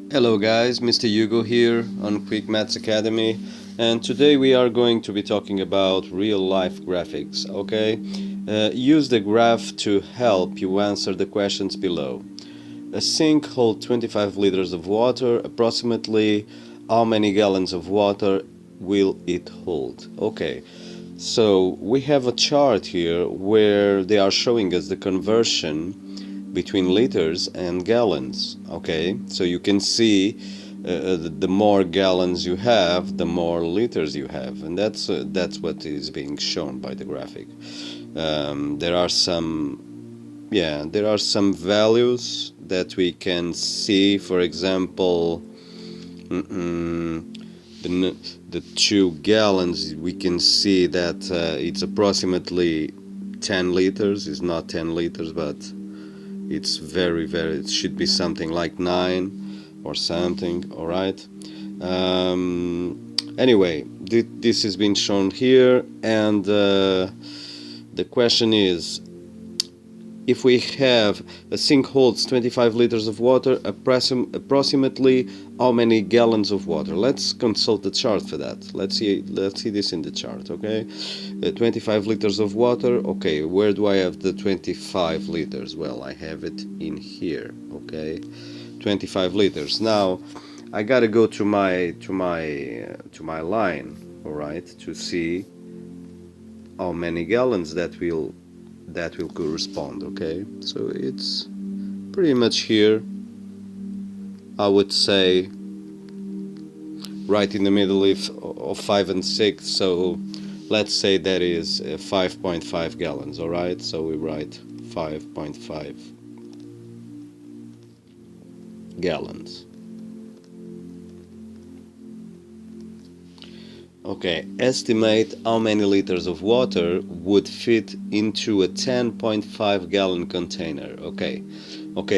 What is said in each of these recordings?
Hello guys, Mr. Hugo here on Quick Maths Academy, and today we are going to be talking about real life graphics, okay? Use the graph to help you answer the questions below. A sink holds 25 liters of water. Approximately how many gallons of water will it hold? Okay, so we have a chart here where they are showing us the conversion between liters and gallons. Okay, so you can see the more gallons you have, the more liters you have, and that's what is being shown by the graphic. There are some values that we can see. For example, the the 2 gallons, we can see that it's approximately 10 liters. It's not 10 liters, but it's it should be something like 9 or something. All right. Anyway, this has been shown here, and the question is, if we have a sink holds 25 liters of water, approximately how many gallons of water? Let's consult the chart for that. Let's see this in the chart, okay? 25 liters of water. Okay, where do I have the 25 liters? Well, I have it in here, okay? 25 liters. Now, I gotta go to my line, all right, to see how many gallons that will correspond. Okay, so it's pretty much here, I would say, right in the middle of 5 and 6. So let's say that is 5.5 gallons. All right, so we write 5.5 gallons. Okay, estimate how many liters of water would fit into a 10.5 gallon container. Okay,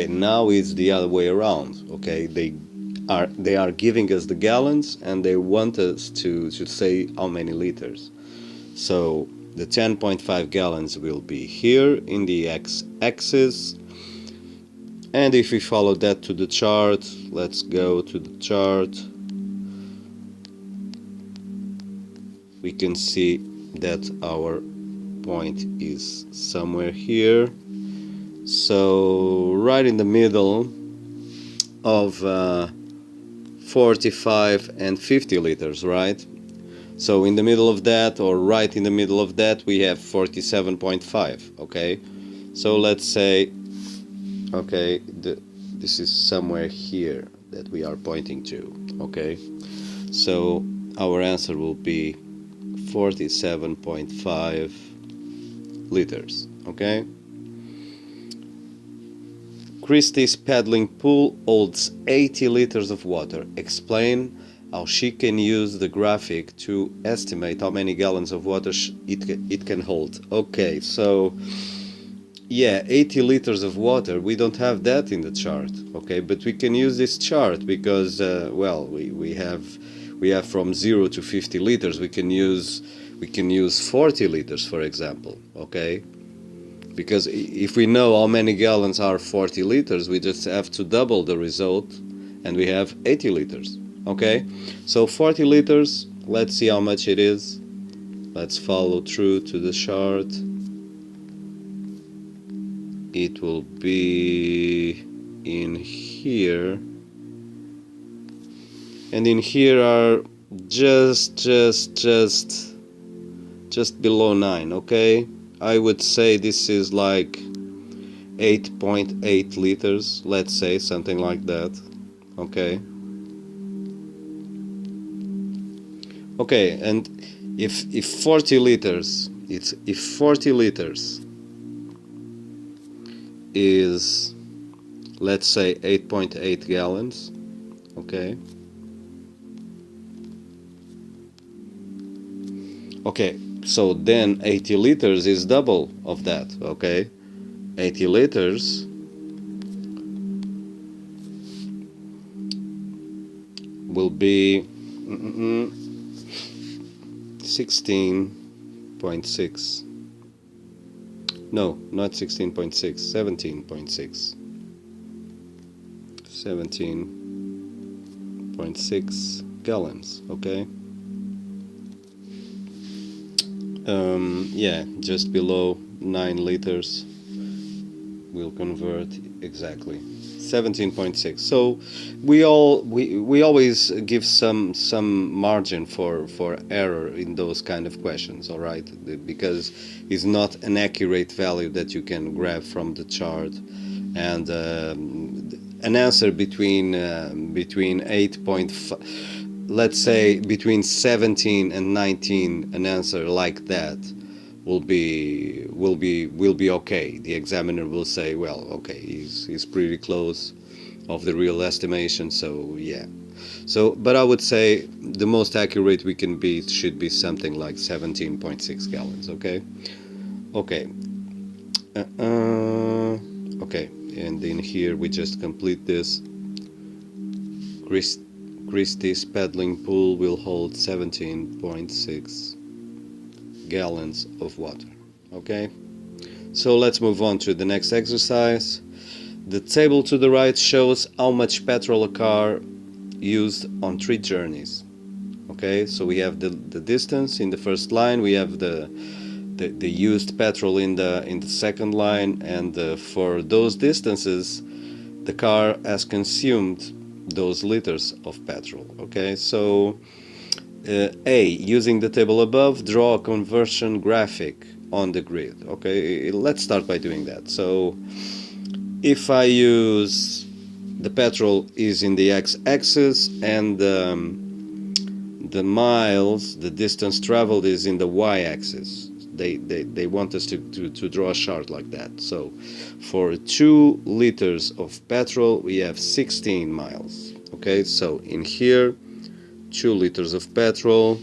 now it's the other way around. Okay, they are giving us the gallons and they want us to say how many liters. So the 10.5 gallons will be here in the x-axis, and if we follow that to the chart, let's go to the chart. We can see that our point is somewhere here, so right in the middle of 45 and 50 liters, right? So in the middle of that, or right in the middle of that, we have 47.5. Okay, so let's say, okay, this is somewhere here that we are pointing to. Okay, so our answer will be 47.5 liters. Okay, Christie's paddling pool holds 80 liters of water. Explain how she can use the graphic to estimate how many gallons of water it can hold. Okay, so yeah, 80 liters of water, we don't have that in the chart. Okay, but we can use this chart because well, we have from 0 to 50 liters. We can use 40 liters, for example. Okay, because if we know how many gallons are 40 liters, we just have to double the result and we have 80 liters. Okay, so 40 liters, let's see how much it is. Let's follow through to the chart. It will be in here, and in here are just below 9. Okay, I would say this is like 8.8 liters, let's say, something like that. Okay, and if 40 liters, if 40 liters is, let's say, 8.8 gallons. Okay, so then 80 liters is double of that. Okay, 80 liters will be 16.6. No, not 16.6, 17.6. 17 17.6 gallons. Okay. Yeah, just below 9 liters will convert exactly 17.6. So we always give some margin for error in those kind of questions, all right, because it's not an accurate value that you can grab from the chart. And an answer between 8.5, let's say between 17 and 19, an answer like that will be okay. The examiner will say, well, okay, he's pretty close of the real estimation, so yeah. So, but I would say the most accurate we can be should be something like 17.6 gallons. Okay. Okay. Okay, and in here we just complete this. Christie's paddling pool will hold 17.6 gallons of water. Okay, so let's move on to the next exercise. The table to the right shows how much petrol a car used on 3 journeys. Okay, so we have the distance in the first line, we have the used petrol in the second line, and for those distances the car has consumed those liters of petrol. Okay, so A, using the table above, draw a conversion graphic on the grid. Okay, let's start by doing that. So if I use the petrol is in the x-axis, and the miles, the distance traveled, is in the y-axis. They want us to draw a chart like that. So for 2 liters of petrol we have 16 miles. Okay, so in here 2 liters of petrol,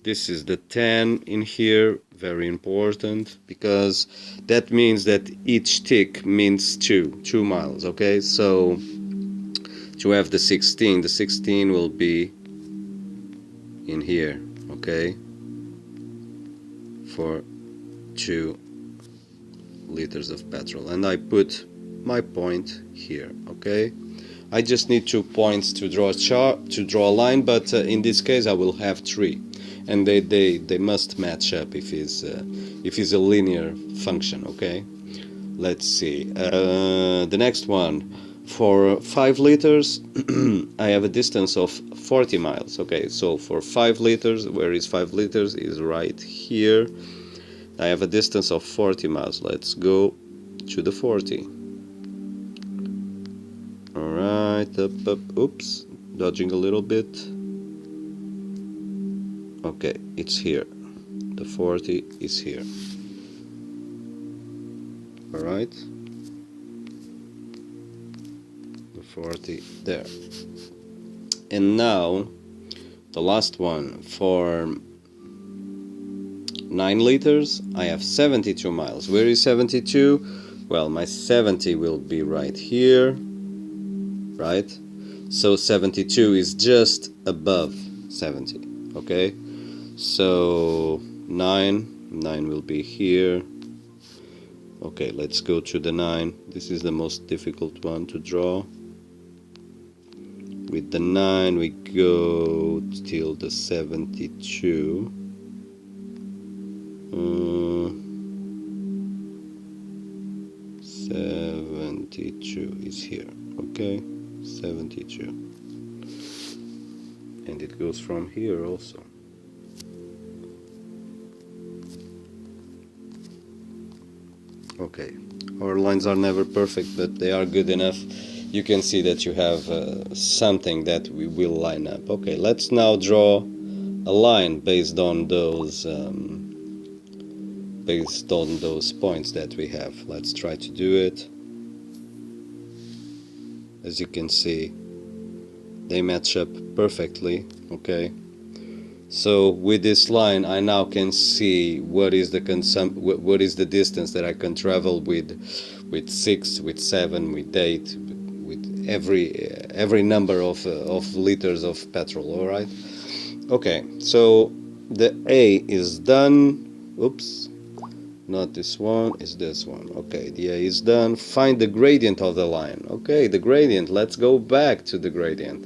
this is the 10 in here, very important, because that means that each tick means 2 miles. Okay, so to have the 16 will be in here. Okay, for 2 liters of petrol, and I put my point here. Okay, I just need 2 points to draw a chart, to draw a line, but in this case I will have 3, and they must match up if it's a linear function. Okay, let's see. The next one, for 5 liters I have a distance of 40 miles. Okay, so for 5 liters, where is 5 liters? Is right here. I have a distance of 40 miles. Let's go to the 40. Alright, up, oops, dodging a little bit. Okay, it's here. The 40 is here. Alright. The 40 there. And now, the last one, for 9 liters, I have 72 miles. Where is 72? Well, my 70 will be right here, right? So 72 is just above 70, okay? So 9 will be here. Okay, let's go to the 9. This is the most difficult one to draw. With the 9 we go till the 72. 72 is here. Okay, 72, and it goes from here also. Okay, our lines are never perfect, but they are good enough. You can see that you have something that we will line up. Okay, let's now draw a line based on those points that we have. Let's try to do it. As you can see, they match up perfectly. Okay, so with this line I now can see what is the distance that I can travel with 6, with 7, with 8, with every number of liters of petrol. All right. Okay, so the A is done. Oops. not this one, is this one. Okay, the A is done. Find the gradient of the line. Okay, the gradient, let's go back to the gradient.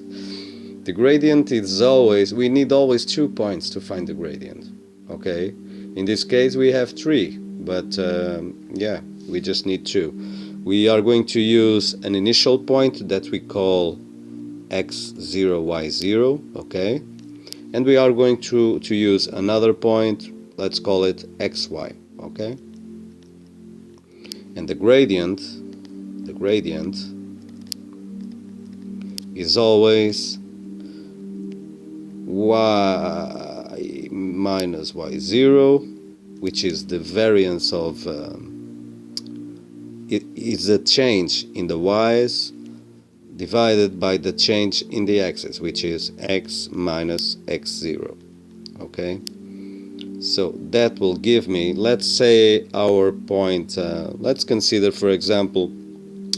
The gradient is always, we need always 2 points to find the gradient. Okay, in this case we have 3, but yeah, we just need 2. We are going to use an initial point that we call x0, y0, okay, and we are going to use another point, let's call it xy, okay, and the gradient is always y minus y0, which is the variance of it is a change in the y's divided by the change in the x's, which is x minus x0. Okay, so that will give me, let's say our point, let's consider for example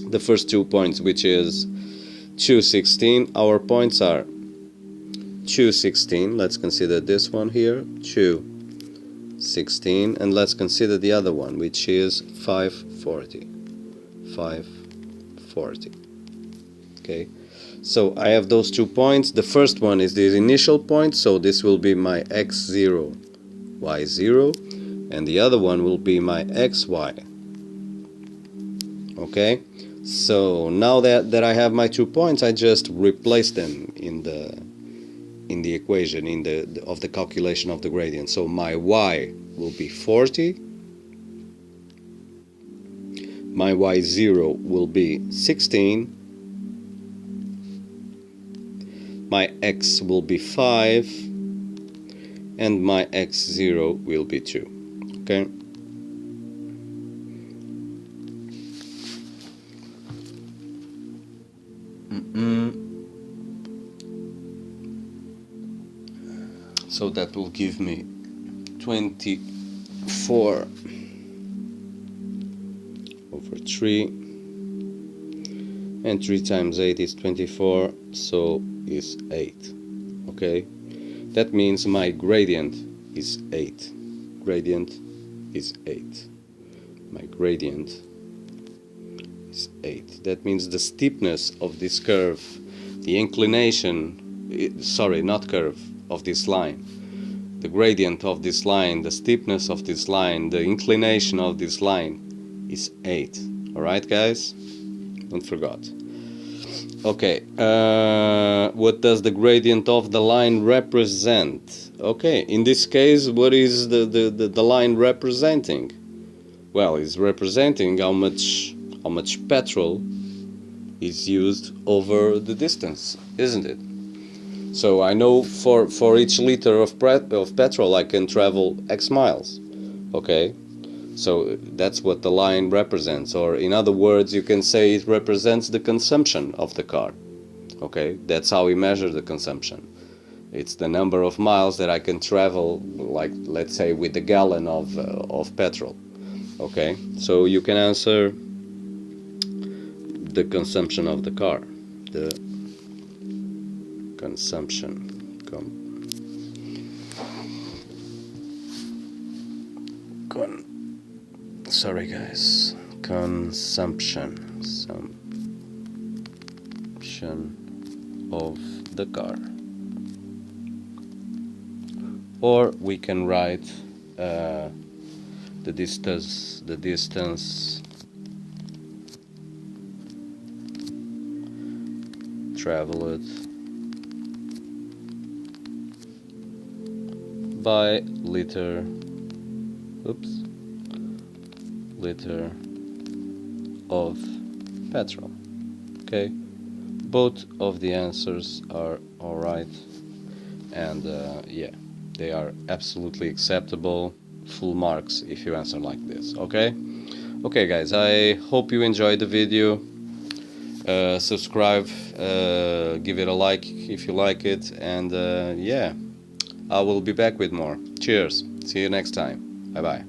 the first 2 points, which is 216. Our points are 216, let's consider this one here, 216, and let's consider the other one, which is 540. Okay, so I have those 2 points. The first one is the initial point, so this will be my x0, y0, and the other one will be my xy. Okay, so now that I have my 2 points, I just replace them in the equation of the calculation of the gradient. So my y will be 40, my y0 will be 16, my x will be 5, and my x0 will be 2. Okay, so that will give me 24 over 3, and 3 times 8 is 24, so is 8. Okay, that means my gradient is 8. Gradient is 8. My gradient is 8. That means the steepness of this curve, the inclination, sorry, not curve, of this line, the gradient of this line, the steepness of this line, the inclination of this line is 8. Alright guys, don't forget. Okay, what does the gradient of the line represent? Okay, in this case, what is the line representing? Well, it's representing how much petrol is used over the distance, isn't it? So I know for each liter of petrol I can travel X miles. Okay, so that's what the line represents, or in other words you can say it represents the consumption of the car. Okay, that's how we measure the consumption. It's the number of miles that I can travel, like let's say with a gallon of petrol. Okay, so you can answer the consumption of the car, the consumption. Sorry guys, consumption of the car. Or we can write the distance traveled by liter of petrol. Okay, both of the answers are alright, and yeah, they are absolutely acceptable, full marks if you answer like this. Okay, guys, I hope you enjoyed the video. Subscribe, give it a like if you like it, and yeah, I will be back with more. Cheers, see you next time, bye bye.